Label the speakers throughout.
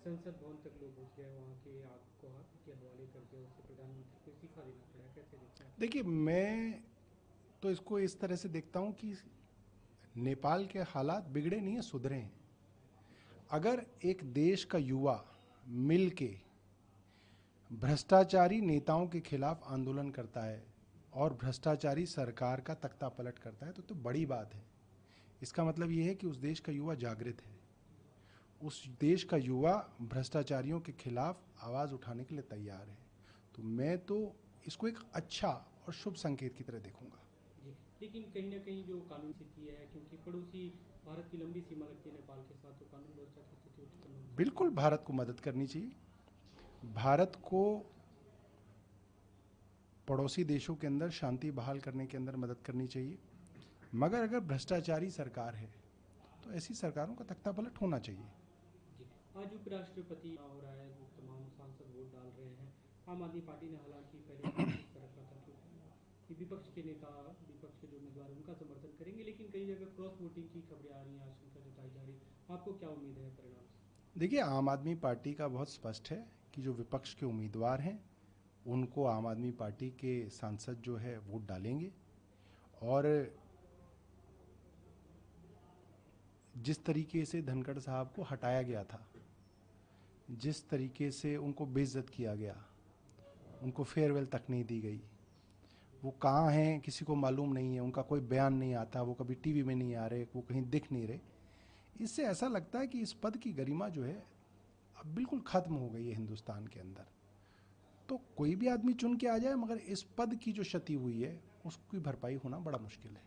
Speaker 1: संसद भवन तक लोग घुस गए, वहाँ के आग को हाथ के हवाले कर दिया, उससे प्रधानमंत्री को इस्तीफा देना पड़ा। कैसे देखते हैं?
Speaker 2: देखिए, मैं तो इसको इस तरह से देखता हूँ कि नेपाल के हालात बिगड़े नहीं हैं, सुधरे हैं। अगर एक देश का युवा मिल के भ्रष्टाचारी नेताओं के खिलाफ आंदोलन करता है और भ्रष्टाचारी सरकार का तख्ता पलट करता है तो बड़ी बात है। इसका मतलब ये है कि उस देश का युवा जागृत है, उस देश का युवा भ्रष्टाचारियों के खिलाफ आवाज़ उठाने के लिए तैयार है। तो मैं तो इसको एक अच्छा और शुभ संकेत की तरह देखूंगा।
Speaker 1: जी, लेकिन कहीं न कहीं जो कानून स्थिति है, क्योंकि पड़ोसी भारत की लंबी सीमा लगती है नेपाल के साथ, तो कानून व्यवस्था की स्थिति उत्पन्न हो सकती
Speaker 2: बिल्कुल
Speaker 1: है।
Speaker 2: भारत को मदद करनी चाहिए। भारत को पड़ोसी देशों के अंदर शांति बहाल करने के अंदर मदद करनी चाहिए, मगर अगर भ्रष्टाचारी सरकार है तो ऐसी सरकारों का तख्ता पलट होना चाहिए।
Speaker 1: जी, आज उपराष्ट्रपति हो रहा है, जो तमाम सांसद वोट डाल रहे हैं। आम आदमी पार्टी ने हालांकि पहले दावा इसका रखा था कि विपक्ष के नेता, विपक्ष के जो उम्मीदवार हैं, उनका समर्थन करेंगे, लेकिन कई जगह क्रॉस वोटिंग की खबरें आ रही हैं, आशंका जताई जा रही है। आपको क्या उम्मीद है परिणाम से?
Speaker 2: देखिए, आम आदमी पार्टी का बहुत स्पष्ट है कि जो विपक्ष के उम्मीदवार हैं उनको आम आदमी पार्टी के सांसद जो है वोट डालेंगे। और जिस तरीके से धनखड़ साहब को हटाया गया था, जिस तरीके से उनको बेइज्जत किया गया, उनको फेयरवेल तक नहीं दी गई, वो कहाँ हैं किसी को मालूम नहीं है, उनका कोई बयान नहीं आता, वो कभी टीवी में नहीं आ रहे, वो कहीं दिख नहीं रहे। इससे ऐसा लगता है कि इस पद की गरिमा जो है अब बिल्कुल खत्म हो गई है हिंदुस्तान के अंदर। तो कोई भी आदमी चुन के आ जाए, मगर इस पद की जो क्षति हुई है उसकी भरपाई होना बड़ा मुश्किल है।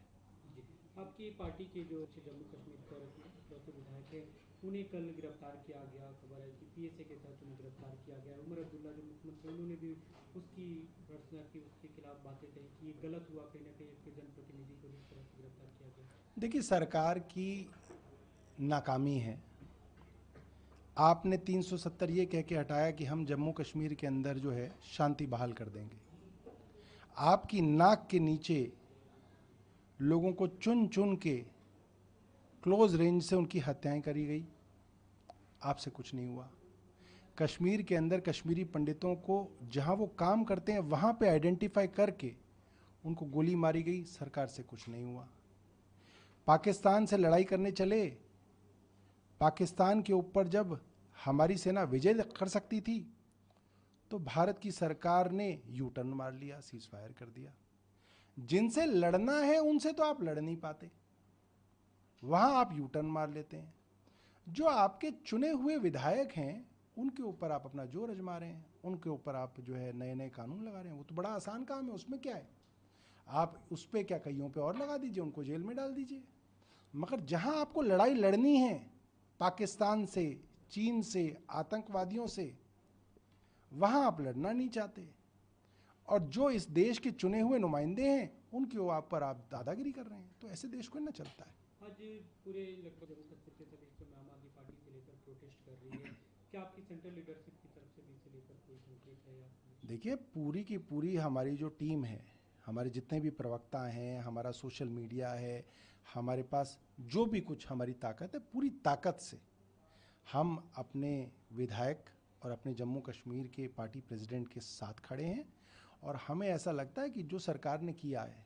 Speaker 1: जी, आपकी पार्टी के जो जम्मू कश्मीर के और इकलौते विधायक हैं, उन्हें कल गिरफ्तार किया गया। खबर है कि पीएसए के तहत उन्हें गिरफ्तार किया गया। उमर अब्दुल्ला जो मुख्यमंत्री, उन्होंने भी उसकी भर्त्सना की, उसके खिलाफ बातें कही कि ये गलत हुआ, कहीं ना कहीं एक जनप्रतिनिधि को जिस तरह से गिरफ्तार किया गया।
Speaker 2: देखिए, सरकार की नाकामी है। आपने 370 ये कह के हटाया कि हम जम्मू कश्मीर के अंदर जो है शांति बहाल कर देंगे। आपकी नाक के नीचे लोगों को चुन चुन के क्लोज रेंज से उनकी हत्याएं करी गई, आपसे कुछ नहीं हुआ। कश्मीर के अंदर कश्मीरी पंडितों को जहां वो काम करते हैं वहां पे आइडेंटिफाई करके उनको गोली मारी गई, सरकार से कुछ नहीं हुआ। पाकिस्तान से लड़ाई करने चले, पाकिस्तान के ऊपर जब हमारी सेना विजय कर सकती थी तो भारत की सरकार ने यू टर्न मार लिया, सीज फायर कर दिया। जिनसे लड़ना है उनसे तो आप लड़ नहीं पाते, वहां आप यू टर्न मार लेते हैं। जो आपके चुने हुए विधायक हैं उनके ऊपर आप अपना जोर आजमा रहे हैं, उनके ऊपर आप जो है नए नए कानून लगा रहे हैं। वो तो बड़ा आसान काम है, उसमें क्या है। आप उस पर क्या कईयों पे और लगा दीजिए, उनको जेल में डाल दीजिए। मगर जहां आपको लड़ाई लड़नी है पाकिस्तान से, चीन से, आतंकवादियों से, वहां आप लड़ना नहीं चाहते। और जो इस देश के चुने हुए नुमाइंदे हैं उनके ऊपर आप दादागिरी कर रहे हैं, तो ऐसे देश को ना चलता है।
Speaker 1: आज पूरे लगभग जम्मू कश्मीर के सभी हिस्सों में आम आदमी पार्टी से लेकर प्रोटेस्ट कर रही है। क्या आपकी सेंट्रल लीडरशिप की तरफ से भी इसे लेकर कोई संकेत है या कुछ?
Speaker 2: देखिए, पूरी की पूरी हमारी जो टीम है, हमारे जितने भी प्रवक्ता हैं, हमारा सोशल मीडिया है, हमारे पास जो भी कुछ हमारी ताकत है, पूरी ताकत से हम अपने विधायक और अपने जम्मू कश्मीर के पार्टी प्रेसिडेंट के साथ खड़े हैं। और हमें ऐसा लगता है कि जो सरकार ने किया है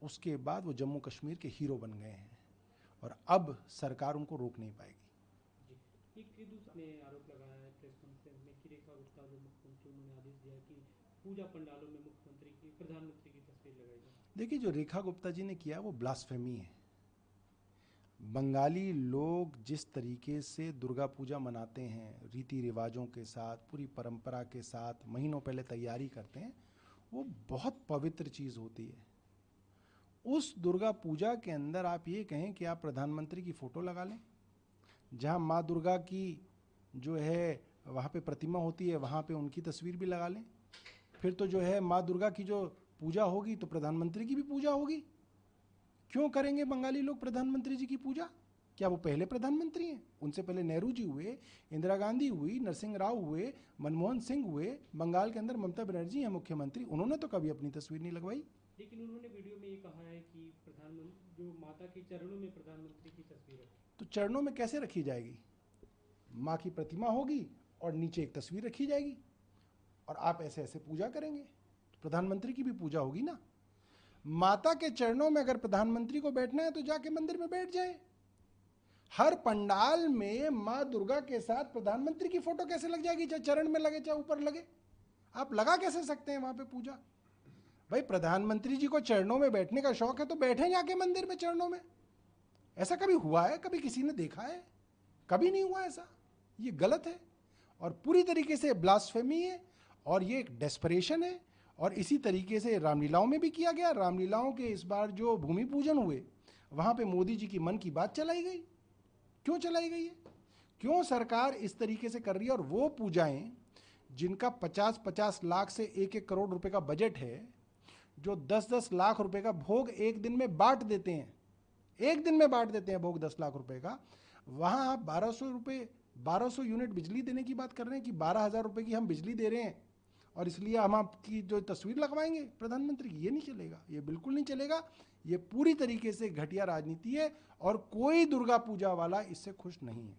Speaker 2: उसके बाद वो जम्मू कश्मीर के हीरो बन गए हैं और अब सरकार उनको रोक नहीं पाएगी।
Speaker 1: जी, एक दूसरे ने आरोप लगाया है प्रेस कॉन्फ्रेंस में कि रेखा गुप्ता जो मुख्यमंत्री, उन्होंने आदेश दिया कि पूजा पंडालों में मुख्यमंत्री की, प्रधानमंत्री की तस्वीर लगाई जाए।
Speaker 2: देखिए, जो रेखा गुप्ता जी ने किया वो ब्लास्फेमी है। बंगाली लोग जिस तरीके से दुर्गा पूजा मनाते हैं, रीति रिवाजों के साथ, पूरी परंपरा के साथ महीनों पहले तैयारी करते हैं, वो बहुत पवित्र चीज़ होती है। उस दुर्गा पूजा के अंदर आप ये कहें कि आप प्रधानमंत्री की फ़ोटो लगा लें, जहाँ माँ दुर्गा की जो है वहाँ पे प्रतिमा होती है वहाँ पे उनकी तस्वीर भी लगा लें, फिर तो जो है माँ दुर्गा की जो पूजा होगी तो प्रधानमंत्री की भी पूजा होगी। क्यों करेंगे बंगाली लोग प्रधानमंत्री जी की पूजा? क्या वो पहले प्रधानमंत्री हैं? उनसे पहले नेहरू जी हुए, इंदिरा गांधी हुई, नरसिंह राव हुए, मनमोहन सिंह हुए, बंगाल के अंदर ममता बनर्जी हैं मुख्यमंत्री, उन्होंने तो कभी अपनी तस्वीर नहीं लगवाई।
Speaker 1: लेकिन उन्होंने वीडियो में ये कहा है कि प्रधानमंत्री जो माता के चरणों में प्रधानमंत्री की तस्वीर रखी।
Speaker 2: तो चरणों में कैसे रखी जाएगी? माँ की प्रतिमा होगी और नीचे एक तस्वीर रखी जाएगी और आप ऐसे ऐसे पूजा करेंगे। तो प्रधानमंत्री की भी पूजा होगी ना। माता के चरणों में अगर प्रधानमंत्री को बैठना है तो जाके मंदिर में बैठ जाए। हर पंडाल में माँ दुर्गा के साथ प्रधानमंत्री की फोटो कैसे लग जाएगी? चाहे चरण में लगे चाहे ऊपर लगे, आप लगा कैसे सकते हैं वहां पे पूजा? भाई प्रधानमंत्री जी को चरणों में बैठने का शौक है तो बैठे जाके मंदिर में चरणों में। ऐसा कभी हुआ है? कभी किसी ने देखा है? कभी नहीं हुआ ऐसा। ये गलत है और पूरी तरीके से ब्लास्फेमी है और ये एक डेस्परेशन है। और इसी तरीके से रामलीलाओं में भी किया गया। रामलीलाओं के इस बार जो भूमि पूजन हुए वहां पे मोदी जी की मन की बात चलाई गई। क्यों चलाई गई है? क्यों सरकार इस तरीके से कर रही है? और वो पूजाएं जिनका 50-50 लाख से 1-1 करोड़ रुपए का बजट है, जो 10-10 लाख रुपए का भोग एक दिन में बांट देते हैं, एक दिन में बांट देते हैं भोग 10 लाख रुपए का, वहां आप 1200 यूनिट बिजली देने की बात कर रहे हैं कि 12,000 रुपए की हम बिजली दे रहे हैं और इसलिए हम आपकी जो तस्वीर लगवाएंगे प्रधानमंत्री की। ये नहीं चलेगा, ये बिल्कुल नहीं चलेगा। ये पूरी तरीके से घटिया राजनीति है और कोई दुर्गा पूजा वाला इससे खुश नहीं है।